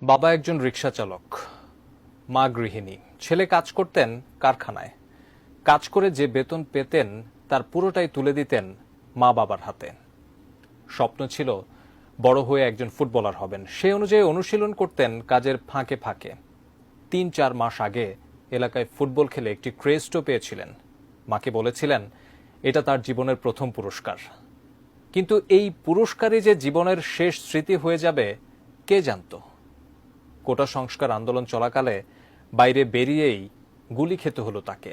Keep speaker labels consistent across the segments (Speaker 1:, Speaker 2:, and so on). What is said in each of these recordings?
Speaker 1: বাবা একজন রিকশা চালক, মা গৃহিণী। ছেলে কাজ করতেন কারখানায়। কাজ করে যে বেতন পেতেন তার পুরোটাই তুলে দিতেন মা বাবার হাতে। স্বপ্ন ছিল বড় হয়ে একজন ফুটবলার হবেন। সে অনুযায়ী অনুশীলন করতেন কাজের ফাঁকে ফাঁকে। ৩-৪ মাস আগে এলাকায় ফুটবল খেলে একটি ক্রেস্টও পেয়েছিলেন। মাকে বলেছিলেন এটা তার জীবনের প্রথম পুরস্কার। কিন্তু এই পুরস্কারই যে জীবনের শেষ স্মৃতি হয়ে যাবে কে জানত। কোটা সংস্কার আন্দোলন চলাকালে বাইরে বেরিয়েই গুলি খেতে হলো তাকে।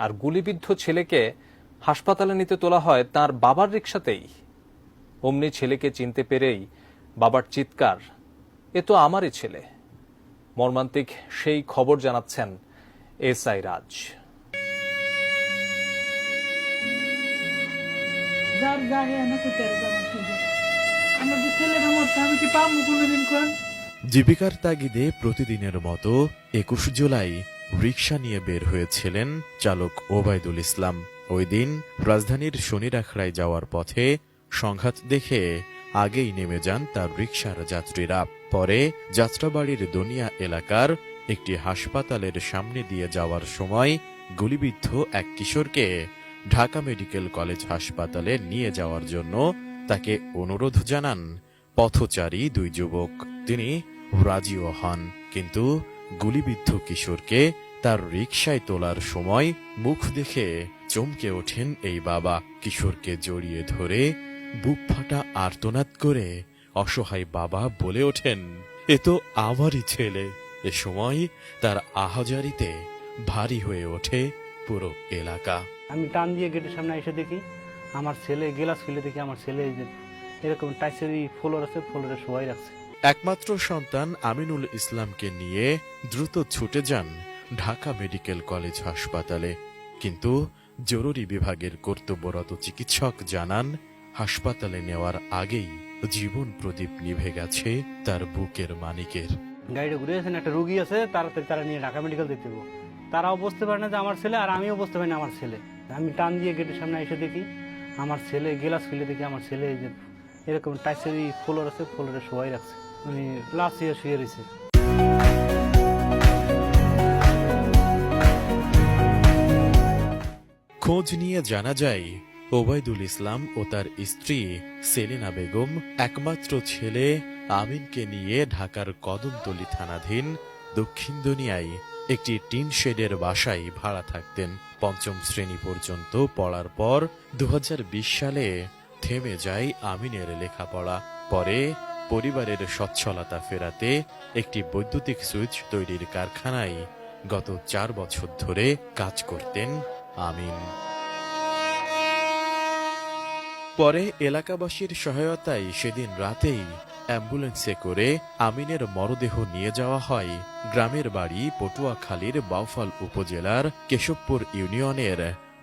Speaker 1: আর গুলিবিদ্ধ ছেলেকে হাসপাতালে নিতে তোলা হয় তার বাবার রিকশাতেই। অমনি ছেলেকে চিনতে পেরেই বাবার চিৎকার, এ তো আমারই ছেলে। মর্মান্তিক সেই খবর জানাচ্ছেন এসআই রাজ।
Speaker 2: জীবিকার তাগিদে প্রতিদিনের মতো ২১ জুলাই রিকশা নিয়ে বের হয়েছিলেন চালক ওবায়দুল ইসলাম। ওই দিন রাজধানীর শনিরাখড়ায় যাওয়ার পথে সংঘাত দেখে আগেই নেমে যান তার রিকশার যাত্রীরা। পরে যাত্রাবাড়ির দনিয়া এলাকার একটি হাসপাতালের সামনে দিয়ে যাওয়ার সময় গুলিবিদ্ধ এক কিশোরকে ঢাকা মেডিকেল কলেজ হাসপাতালে নিয়ে যাওয়ার জন্য তাকে অনুরোধ জানান পথচারী দুই যুবক। তিনি রাজিও হন, কিন্তু গুলিবিদ্ধ কিশোরকে তার রিকশায় তোলার সময় মুখ দেখে চমকে ওঠেন এই বাবা। কিশোরকে জড়িয়ে ধরে বুক ফাটা আর্তনাদ করে অসহায় বাবা বলে ওঠেন, এ তো আমারই ছেলে। এ সময় তার আহাজারিতে ভারী হয়ে ওঠে পুরো এলাকা।
Speaker 3: আমি টান দিয়ে গেটের সামনে এসে দেখি আমার ছেলে গেলাস ফেলে দেখি আমার ছেলে এরকম টাইসের ফ্লোর আছে, ফ্লোরে শোয়াই রাখছে।
Speaker 2: একমাত্র সন্তান আমিনুল ইসলামকে নিয়ে দ্রুত ছুটে যান ঢাকা মেডিকেল কলেজ হাসপাতালে। কিন্তু জরুরি বিভাগের কর্তব্যরত চিকিৎসক জানান হাসপাতালে নেওয়ার আগেই জীবন প্রদীপ নিভে গেছে তার বুকের মানিকের।
Speaker 3: গাড়িটা ঘুরে গেছেন, একটা রুগী আছে, তাড়াতাড়ি তারা নিয়ে ঢাকা মেডিকেল দিতে হবে। তারাও বুঝতে পারে না যে আমার ছেলে, আর আমিও বুঝতে পারি না আমার ছেলে। আমি টান দিয়ে গেটের সামনে এসে দেখি আমার ছেলে গেলাস ফেলে দেখি আমার ছেলে এরকম টাইসের ফ্লোর আছে, ফ্লোরে শোয়াই রাখছে, মানে লাশ শুয়ে রয়েছে।
Speaker 2: খোঁজ নিয়ে জানা যায় ওবায়দুল ইসলাম ও তার স্ত্রী সেলিনা বেগম একমাত্র ছেলে আমিনকে নিয়ে ঢাকার কদমতলী থানাধীন দক্ষিণ দুনিয়ায় একটি টিন শেডের বাসায় ভাড়া থাকতেন। পঞ্চম শ্রেণী পর্যন্ত পড়ার পর ২০২০ সালে থেমে যায় আমিনের লেখাপড়া। পরে পরিবারের সচ্ছলতা ফেরাতে একটি বৈদ্যুতিক সুইচ তৈরির কারখানায় গত ৪ বছর ধরে কাজ করতেন আমিন। পরে এলাকাবাসীর সহায়তায় সেদিন রাতেই অ্যাম্বুলেন্সে করে আমিনের মরদেহ নিয়ে যাওয়া হয় গ্রামের বাড়ি পটুয়াখালীর বাউফল উপজেলার কেশবপুর ইউনিয়নের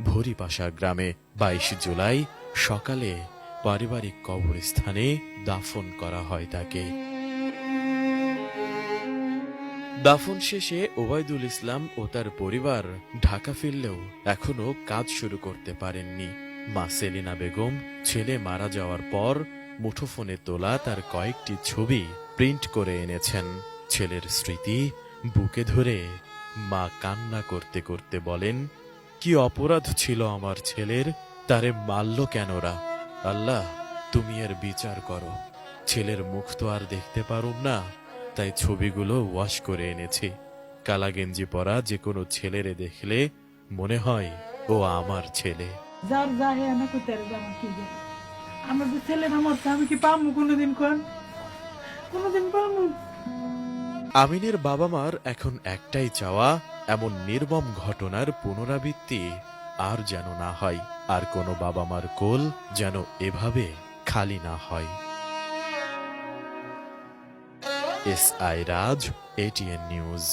Speaker 2: ভরিপাশা গ্রামে। ২২ জুলাই সকালে পারিবারিক কবরস্থানে দাফন করা হয় তাকে। দাফন শেষে ওবায়দুল ইসলাম ও তার পরিবার ঢাকা ফিরলেও এখনো কাজ শুরু করতে পারেননি। মা সেলিনা বেগম ছেলে মারা যাওয়ার পর মুঠোফোনে তোলা তার কয়েকটি ছবি প্রিন্ট করে এনেছেন। ছেলের স্মৃতি বুকে ধরে মা কান্না করতে করতে বলেন, কি অপরাধ ছিল আমার ছেলের, তারে মারল কেনরা? আল্লাহ, তুমি এর বিচার করো। ছেলের মুখ তো আর দেখতে পারুম না, তাই ছবিগুলো ওয়াশ করে এনেছি। কালা গেঞ্জি পরা যে কোনো ছেলেরে দেখলে মনে হয় ও আমার ছেলে। আমিনের বাবা মার এখন একটাই চাওয়া, এমন নির্মম ঘটনার পুনরাবৃত্তি আর যেন না হয়, আর কোনো বাবা মার কোল যেন এভাবে খালি না হয়। এসআই রাজ, এটিএন নিউজ।